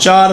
4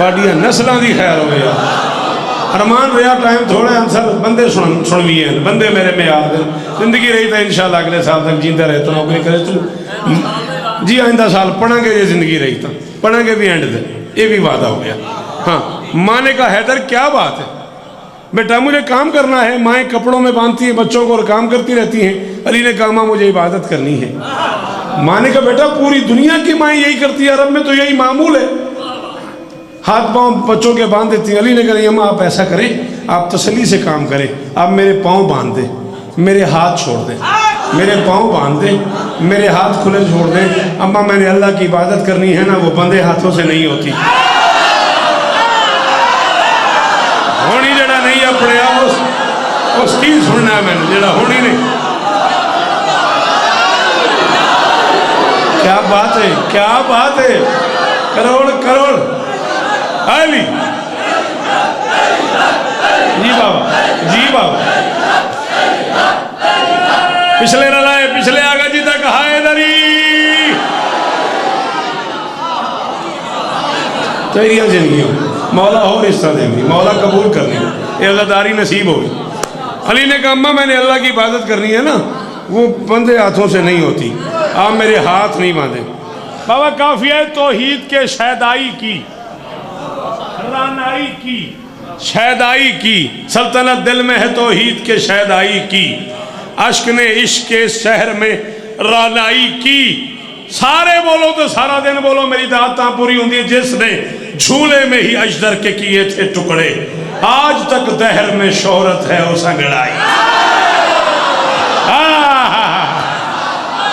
تھوڑیاں نسلاں دی خیر ہوئے یار ارمان رہا ٹائم تھوڑا انسر بندے سن لیے ہیں بندے میرے میں یاد ہیں زندگی رہی تھا انشاءاللہ اگلے سال تک جیندہ رہے تو نوکری کرے تو جی آئندہ سال پڑھیں گے یہ زندگی رہی تھا پڑھیں گے بھی اینڈ دے یہ بھی وعدہ ہو گیا ہاں ماں نے کہا حیدر کیا بات ہے بیٹا مجھے کام کرنا ہے مائیں کپڑوں میں باندھتی ہیں بچوں کو اور کام کرتی رہتی ہیں علی نے کہا ماں مجھے عبادت کرنی ہے ماں نے کہا بیٹا پوری دنیا کی مائیں یہی کرتی ہے عرب میں تو یہی معمول ہے ہاتھ پاؤں بچوں کے باندھ دیتی ہیں علی نے کہا اماں آپ ایسا کریں آپ تسلی سے کام کریں آپ میرے پاؤں باندھ دیں میرے ہاتھ چھوڑ دیں میرے پاؤں باندھ دیں میرے ہاتھ کھلے چھوڑ دیں اماں میں نے اللہ کی عبادت کرنی ہے نا وہ بندے ہاتھوں سے نہیں ہوتی ہونی جڑا نہیں اپنے آپ اس کی سننا ہے میں نے جڑا ہونی نہیں کیا بات ہے کیا بات ہے کروڑ کروڑ علی جی بابا جی بابا پچھلے رلائے پچھلے آگا جی تک حیدری تیریاں زندگیوں مولا اور اس طرح دیں گی مولا قبول کرنی یہ عزاداری نصیب ہوگی علی نے کہا اماں میں نے اللہ کی عبادت کرنی ہے نا وہ بندے ہاتھوں سے نہیں ہوتی آپ میرے ہاتھ نہیں باندھیں بابا کافی ہے توحید کے شیدائی کی رانائی کی شیدائی کی سلطنت دل میں ہے توحید کے شیدائی کی عشق نے عشق کے شہر میں رانائی کی سارے بولو تو سارا دن بولو میری دعاتاں پوری ہوں دی جس نے جھولے میں ہی اجدر کے کیے تھے ٹکڑے آج تک دہر میں شہرت ہے اس انگڑائی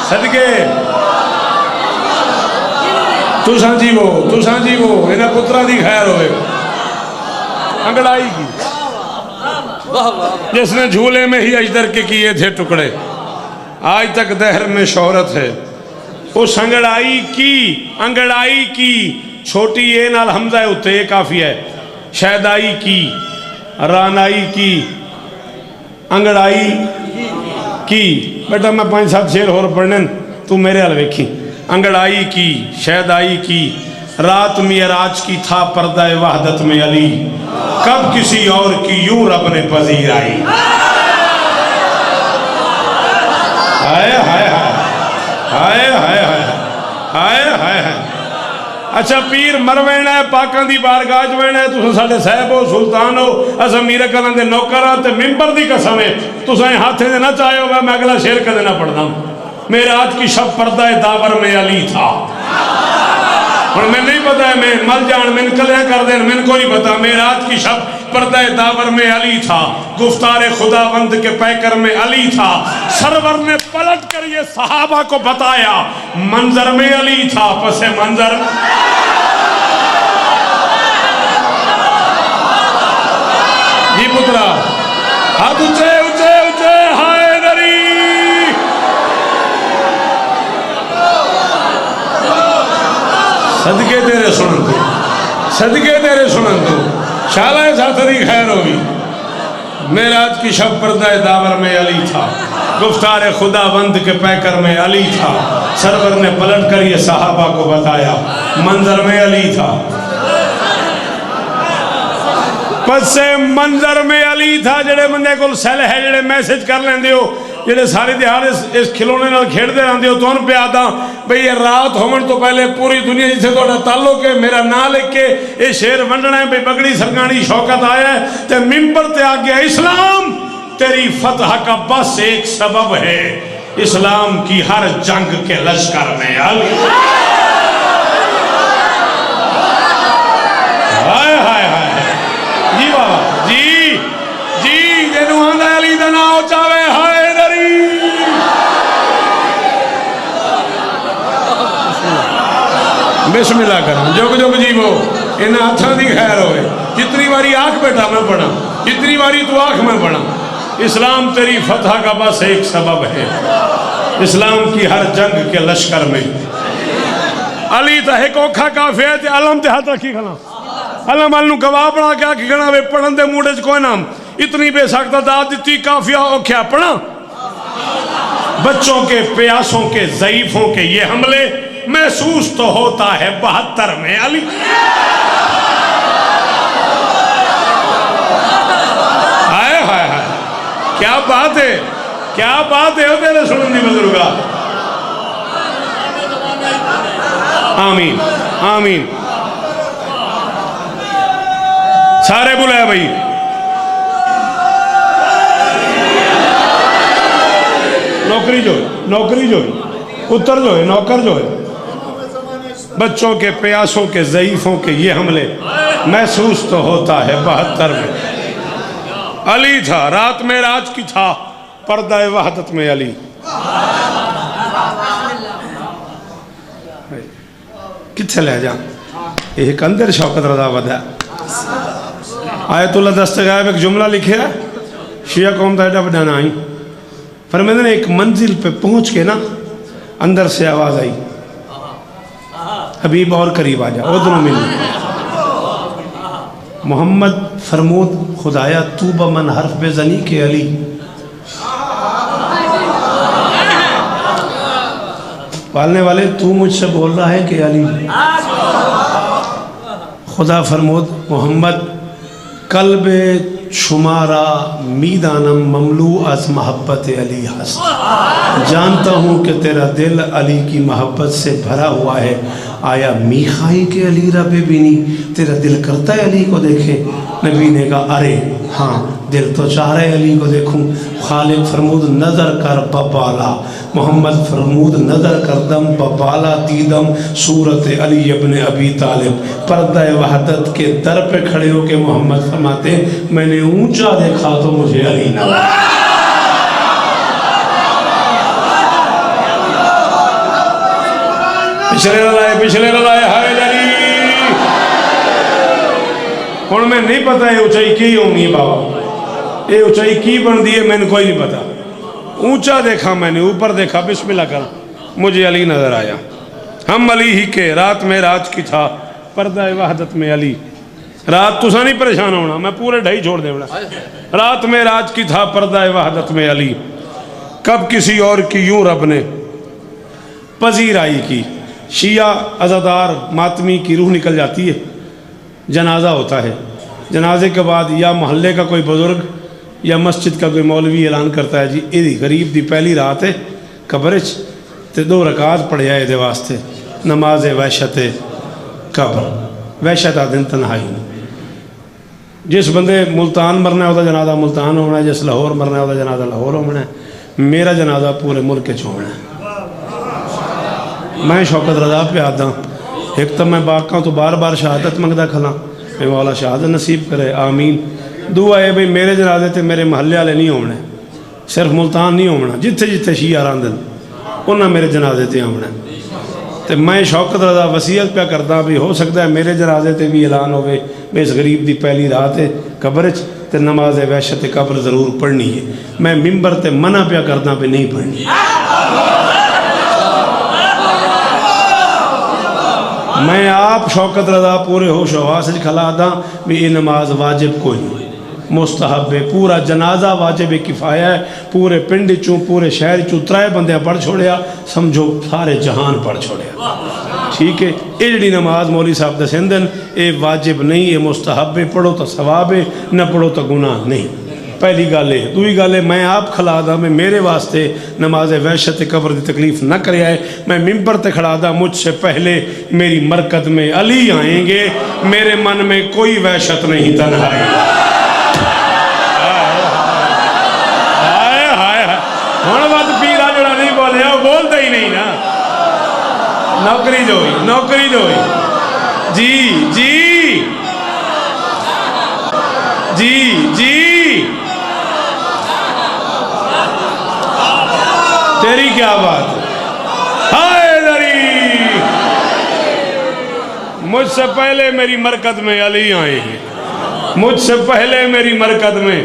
صدقے تو سانجیو انہیں پترہ دی خیر ہوئے انگڑائی کی جس نے جھولے میں ہی اجدر کے کیے تھے ٹکڑے آج تک دہر میں شہرت ہے اس انگڑائی کی چھوٹی اے نال حمزہ ہوتے یہ کافی ہے شیدائی کی رانائی کی انگڑائی کی بیٹا میں 5-7 شعر اور پڑھنے تو میرے حل ویکھی انگڑائی کی شیدائی کی رات معراج کی تھا پردہ وحدت میں علی کب کسی اور کی یوں رب نے پذیر آئی ہائے ہائے ہائے ہائے ہائے ہائے ہائے اچھا پیر مروینا ہے پاکان دی بارگاہ وینا ہے تُساں ساڑھے صاحب ہو سلطان ہو اسا میرے کلان دے نوکران تے ممبر دی قسم ہے تُساں ہاتھیں دے نہ چاہے ہوگا میں اگلا شعر کا دینا پڑھنا ہوں معراج کی شب پردہ داور میں علی تھا اور میں نہیں پتا ہے میں مل جان میں کلیاں کر دیں میں کو نہیں پتا معراج کی شب پردہ داور میں علی تھا گفتار خداوند کے پیکر میں علی تھا سرور نے پلٹ کر یہ صحابہ کو بتایا منظر میں علی تھا پس منظر جی پترا ہاتھ اچھے اچھے اچھے حیدری صدقے تیرے سنن تو صدقے تیرے سنن تو شالہ ساتھ دی خیر ہوگی معراج کی شب پردہ داور میں علی تھا گفتار خداوند کے پیکر میں علی تھا سرور نے پلٹ کر یہ صحابہ کو بتایا منظر میں علی تھا پس سے منظر میں علی تھا جڑے بندے کو سیل ہے جڑے میسج کر لیں دیو جڑے ساری دیہار اس کھلونے نال کھیڑ دے رہن دیو تو ان پہ آتا بھئی یہ رات ہومن تو پہلے پوری دنیا جسے تو تعلق ہے میرا نہ لکھ کے یہ شعر ونڈنا ہے بھئی بگڑی سرگانی شوکت آیا ہے تے ممبر تے آگیا اسلام تیری فتح کا بس ایک سبب ہے اسلام کی ہر جنگ کے لشکر میں علی ہائے ہائے ہائے جی بابا جی جی جنو آندہ علی دناؤ چاہے حیدری بسم اللہ کرم جو جی وہ انہیں ہاتھاں دی خیر ہوئے جتنی باری آنکھ بیٹا میں پڑھا جتنی باری تو آنکھ میں پڑھا اسلام تیری فتح کا بس ایک سبب ہے اسلام کی ہر جنگ کے لشکر میں علی تا ایک اوکھا کافی ہے تے علم تے ہاتھ رکھی کھنا علم علم گواہ پڑھا کیا کہ گنا وے پڑھن دے موڑے چ کوئی نام اتنی بے ساکتہ داد دیتی کافیہ اوکھیا پڑھا بچوں کے پیاسوں کے ضعیفوں کے یہ حملے محسوس تو ہوتا ہے 72 میں علی کیا بات ہے، کیا بات ہے تیرے سنن دی بزرگا. آمین آمین. سارے بلائے بھائی. نوکری جو ہے اتر جو ہے نوکر جو ہے، بچوں کے پیاسوں کے ضعیفوں کے یہ حملے محسوس تو ہوتا ہے 72 میں. علی تھا، رات معراج کی تھا، پردہ وحدت میں علی. کتھے لے جا ایک اندر شوکت رضا ودا. آیت اللہ دستغائب ایک جملہ لکھے ہے، شیعہ قوم دا ایڈا بڑا نہ آئی. فرماتے ہیں ایک منزل پہ پہنچ کے نا اندر سے آواز آئی، حبیب اور قریب آ جا، ادنو منی. محمد فرمود خدایا تو بمن حرف بے زنی کے علی. پالنے والے تو مجھ سے بول رہا ہے کہ علی. خدا فرمود محمد قلب شمارا میدانم مملو از محبت علی ہست. جانتا ہوں کہ تیرا دل علی کی محبت سے بھرا ہوا ہے. آیا میخائی کے علی را بے بینی، تیرا دل کرتا ہے علی کو دیکھے؟ نبی نے کہا ارے ہاں دل تو چاہ رہے علی کو دیکھوں. خالق فرمود نظر کر ببالا. محمد فرمود نظر کردم ببالا دیدم صورت علی ابن ابی طالب. پردہ وحدت کے در پہ کھڑے ہو کے محمد فرماتے میں نے اونچا دیکھا تو مجھے علی نہ لگا. پچھلے لائے ہائے علی. ہوں میں نہیں پتا یہ اونچائی کی ہونی ہے بابا، یہ اونچائی کی بن دی ہے میں نے کوئی نہیں پتا. اونچا دیکھا میں نے، اوپر دیکھا، بسم اللہ کر مجھے علی نظر آیا. ہم علی ہی کے، رات معراج کی تھا، پردہ وحدت میں علی. رات تسا نہیں پریشان ہونا، میں پورے ڈھائی چھوڑ دے بڑا. رات معراج کی تھا، پردہ وحدت میں علی. کب کسی اور کی یوں رب نے پذیرائی کی. شیعہ عزادار ماتمی کی روح نکل جاتی ہے، جنازہ ہوتا ہے. جنازے کے بعد یا محلے کا کوئی بزرگ یا مسجد کا کوئی مولوی اعلان کرتا ہے جی یہ غریب دی پہلی رات ہے قبر تے 2 رکعت پڑھیا ہے دے واسطے نماز وحشت قبر. وحشت دن تنہائی. جس بندے ملتان مرنا ہے وہ جنازہ ملتان ہونا ہے، جس لاہور مرنا ہے وہ جنازہ لاہور ہونا ہے. میرا جنازہ پورے ملک چ ہونا ہے. میں شوکت رضا پہ آتا ہوں. ایک تو میں باقاں تو بار بار شہادت منگتا کھلا، میں مولا شہادت نصیب کرے آمین. دعا ہے بھئی میرے جنازے تے میرے محلے والے نہیں ہونے، صرف ملتان نہیں ہونا، جتھے جتھے شیعہ راندن انہاں میرے جنازے تے ہونا. تے میں شوکت رضا وصیت پہ کرتا بھی ہو سکتا ہے میرے جنازے تے بھی اعلان ہوئے بے اس غریب دی پہلی رات ہے قبر تے نماز وحشت قبر ضرور پڑھنی ہے. میں ممبر تے منع پہ کرتا بھی نہیں پڑھنی. میں آپ شوکت رضا پورے ہوش و حواس کھلا دا بھی یہ نماز واجب کوئی نہیں، مستحب ہے. پورا جنازہ واجب کفایہ ہے. پورے پنڈ چوں پورے شہر چوں 3 بندے پڑھ چھوڑیا، سمجھو سارے جہان پڑھ چھوڑیا. ٹھیک ہے، یہ جڑی نماز مولوی صاحب دسندن یہ واجب نہیں، یہ مستحب ہے. پڑھو تو ثواب ہے، نہ پڑھو تو گناہ نہیں. پہلی گل ہے. دوئی گل ہے میں آپ کھلا دا میں میرے واسطے نماز وحشت قبر دی تکلیف نہ کرے آئے. میں ممبر تے کھڑا دا مجھ سے پہلے میری مرکت میں علی آئیں گے. میرے من میں کوئی وحشت نہیں تنہائی. ہوں بات پیرا جڑا نہیں بولیا وہ بولتا ہی نہیں نا. نوکری جو ہوئی، نوکری جو ہوئی. جی جی جی جی تیری کیا بات ہے. ہائے دری مجھ سے پہلے میری مرکت میں علی آئیں گے. مجھ سے پہلے میری مرکت میں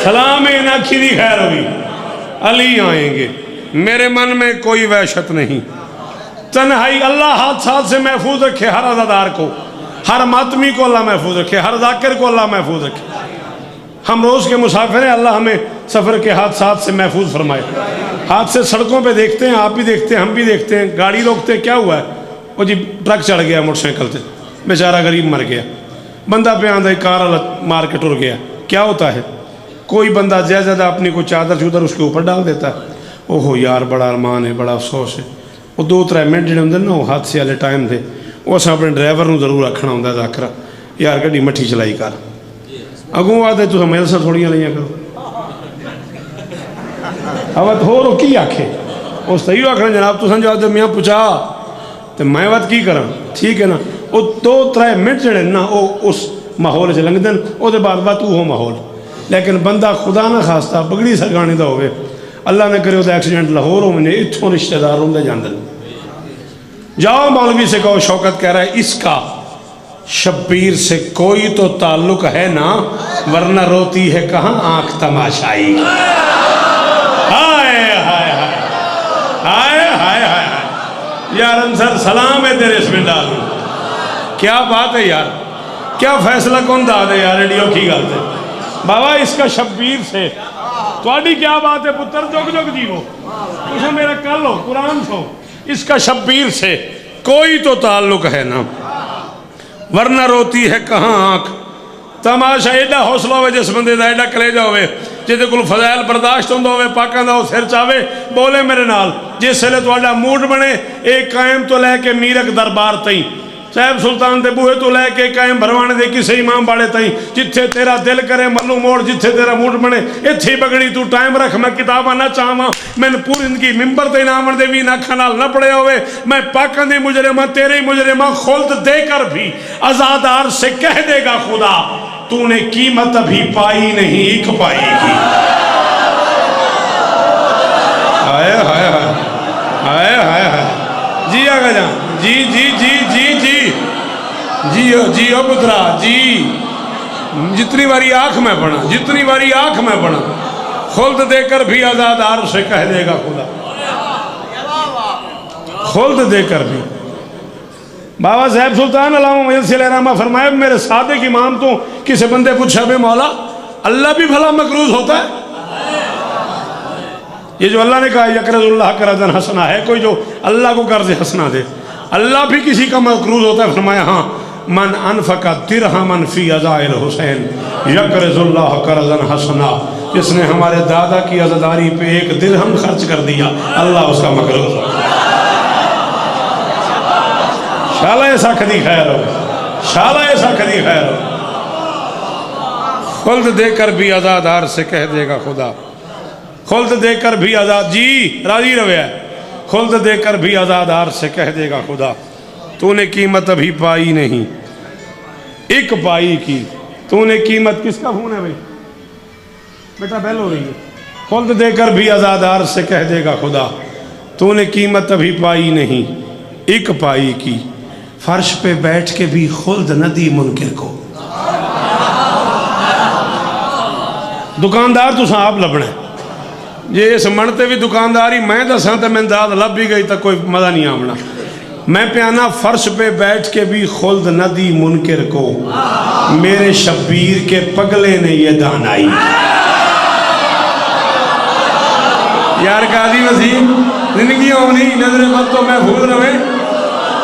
سلام ناکھی دی خیر ہوئی علی آئیں گے. میرے من میں کوئی وحشت نہیں. تنہائی اللہ حادثات سے محفوظ رکھے ہر عزادار کو، ہر ماتمی کو اللہ محفوظ رکھے، ہر ذاکر کو اللہ محفوظ رکھے. ہم روز کے مسافر ہیں، اللہ ہمیں سفر کے حادثات سے محفوظ فرمائے. حادثے سڑکوں پہ دیکھتے ہیں، آپ بھی دیکھتے ہیں، ہم بھی دیکھتے ہیں. گاڑی روکتے ہیں، کیا ہوا ہے؟ وہ جی ٹرک چڑھ گیا موٹر سائیکل سے، بیچارہ غریب مر گیا. بندہ پہ آندھا کار مار کے ٹر گیا. کیا ہوتا ہے؟ کوئی بندہ زیادہ اپنی کوئی چادر چودر اس کے اوپر ڈال دیتا ہے، اوہو یار بڑا ارمان ہے، بڑا افسوس ہے۔ وہ 2-3 منٹ جڑے ہوندے نا وہ حادثے والے ٹائم دے، وہ اساں اپنے ڈرائیور نوں ضرور رکھنا ہوندا ذاکرہ، یار گڈی مٹھی چلائی کر، اگوں آدھے تساں میرے ساتھ تھوڑیاں لائیاں کرو۔ اوت ہو کی آکھے، اس صحیح آکھنا جناب تساں جو آدھے میاں پچا تو میں وقت کی کراں، ٹھیک ہے نا۔ وہ 2-3 منٹ جڑے نا وہ اس ماحول سے لنگ دن، وہ دے بعد بات وہ ماحول۔ لیکن بندہ خدا نہ خواستہ بگڑی سرگانی دا ہوئے، اللہ نے کرے دا ایکسیڈنٹ لاہور ہو مجھے اتھوں رشتہ دار ہوں دے جاندن۔ جاؤ مولوی سے کہو، شوکت کہہ رہا ہے اس کا شبیر سے کوئی تو تعلق ہے نا، ورنہ روتی ہے کہاں آنکھ تماشائی۔ ہائے ہائے ہائے ہائے ہائے ہائے یار انصر سلام ہے تیرے اس میں ڈالوں، کیا بات ہے یار، کیا فیصلہ کون دا دے یار، ریڈیو کی گل تے بابا اس کا شبیر سے تواڈی کیا بات ہے پتر، جگ جگ جیو تساں میرا کل ہو قرآن سو، اس کا شبیر سے کوئی تو تعلق ہے نا، ورنہ روتی ہے کہاں آنکھ تماشا۔ ایڈا حوصلہ ہوئے جس بندے دا، ایڈا کلیجہ ہوئے جیدے کل فضائل برداشت ہوندہ ہوئے، پاکاں دا سر چاہوے، بولے میرے نال جس سے لے تو آڈا موڈ بنے، ایک قائم تو لے کے میرک دربار تئیں، صاحب سلطان دے بوہے تو لے کے قائم بھروانے دے کسے امام باڑے تائیں، جتھے تیرا دل کرے ملو موڑ، جتھے تیرا موڈ بنے اتھی بگڑی تو ٹائم رکھ، میں کتابہ نہ چاہاں، میں نے پوری زندگی ممبر تے نامن دے بھی نہ کھنال نہ پڑے ہوئے، میں پاکن دے مجرمہ تیرے مجرمہ خلد دے کر بھی ازادار سے کہہ دے گا خدا تو نے قیمت ابھی پائی نہیں ایک پائی کی۔ آئے ہائے ہائے آئے ہائے ہائے جی آگا جان جی جی جی جی جی جی او پترا جی، جتنی باری آنکھ میں پڑھا، جتنی باری آنکھ میں پڑھا، خلد دے کر بھی ازادار سے کہہ دے گا خدا، خلد دے کر بھی۔ بابا صاحب سلطان علامہ مجلس علیہ رحمہ فرمائے میرے صادق امام تو کسی بندے پوچھا بے مولا اللہ بھی بھلا مقروض ہوتا ہے؟ یہ جو اللہ نے کہا یقرض اللہ قرضا حسنا، ہے کوئی جو اللہ کو قرض حسنا دے؟ اللہ بھی کسی کا مقروض ہوتا ہے؟ فرمایا ہاں، من انفق درہما فی عزائل حسین یقرض اللہ قرضا حسنا، جس نے ہمارے دادا کی عزاداری پہ 1 درہم خرچ کر دیا اللہ اس کا مقروض ہوتا ہے۔ شالہ ایسا کدی خیر ہو، شالہ ایسا کدی خیر ہو، خلد دے کر بھی عزادار سے کہہ دے گا خدا، خلد دے کر بھی آزاد، جی راضی رویا ہے، خلد دے کر بھی آزادار سے کہہ دے گا خدا تو نے قیمت ابھی پائی نہیں ایک پائی کی۔ تو نے قیمت، کس کا فون ہے بھائی بیٹا بیل ہو رہی ہے، خلد دے کر بھی آزادار سے کہہ دے گا خدا تو نے قیمت ابھی پائی نہیں ایک پائی کی، فرش پہ بیٹھ کے بھی خلد نہ دی منکر کو۔ دکاندار تو صاحب لبنے یہ اس منتے بھی دکانداری میں دساں تے میں داد لب بھی گئی تا کوئی مزہ نہیں آمنا، میں پیانا فرش پہ بیٹھ کے بھی خلد نہ دی منکر کو، میرے شبیر کے پگلے نے یہ دانائی۔ یار قاضی وسیم زندگی ہونی نظر بد تو محفوظ رہے،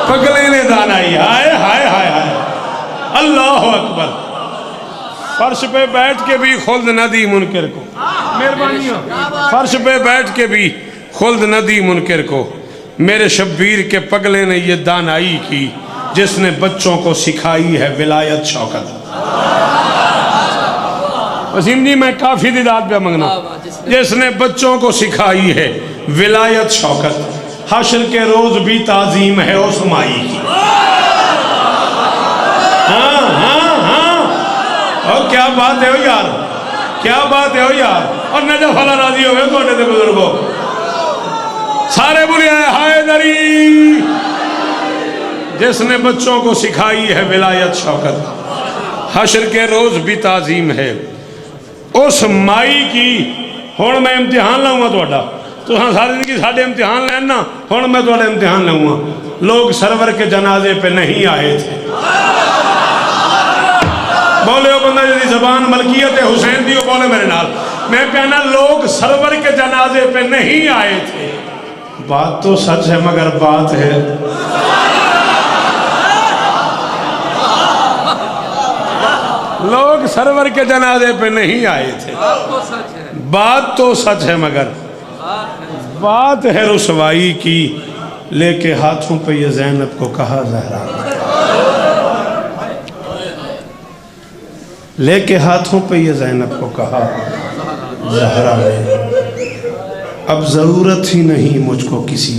پگلے نے دانائی۔ ہائے ہائے ہائے ہائے اللہ اکبر، فرش پہ بیٹھ کے بھی خلد نہ دی منکر کو، مہربانی ہو، فرش پہ بیٹھ کے بھی خلد نہ دی منکر کو، میرے شبیر کے پگلے نے یہ دانائی کی، جس نے بچوں کو سکھائی ہے ولایت شوکت۔ وسیم جی میں کافی دیدات پہ منگنا، جس نے بچوں کو سکھائی ہے ولایت شوکت، حشر کے روز بھی تعظیم ہے اس مائی کی۔ ہاں ہاں ہاں، اور کیا بات ہے ہو یار، کیا بات ہے ہو یار، اور نجف اللہ راضی ہوئے تو اٹھے تھے بزرگوں سارے بولے آئے ہائے دری، جس نے بچوں کو سکھائی ہے ولایت شوکت، حشر کے روز بھی تعظیم ہے اس مائی کی۔ ہون میں امتحان لاؤں گا توڑا، تو ہاں ساری زندگی ساڑھے امتحان لینا، ہون میں توڑا امتحان لاؤں گا۔ لوگ سرور کے جنازے پہ نہیں آئے تھے، بولے ہو بندہ جدی زبان ملکیت حسین دیو بولے میرے نال، میں کہنا لوگ سرور کے جنازے پہ نہیں آئے تھے۔ بات تو سچ ہے مگر بات ہے لوگ سرور کے جنازے پہ نہیں آئے تھے. بات تو سچ ہے مگر بات ہے رسوائی کی. لے کے ہاتھوں پہ یہ زینب کو کہا زہرا نے, لے کے ہاتھوں پہ یہ زینب کو کہا زہرا نے, اب ضرورت ہی نہیں مجھ کو کسی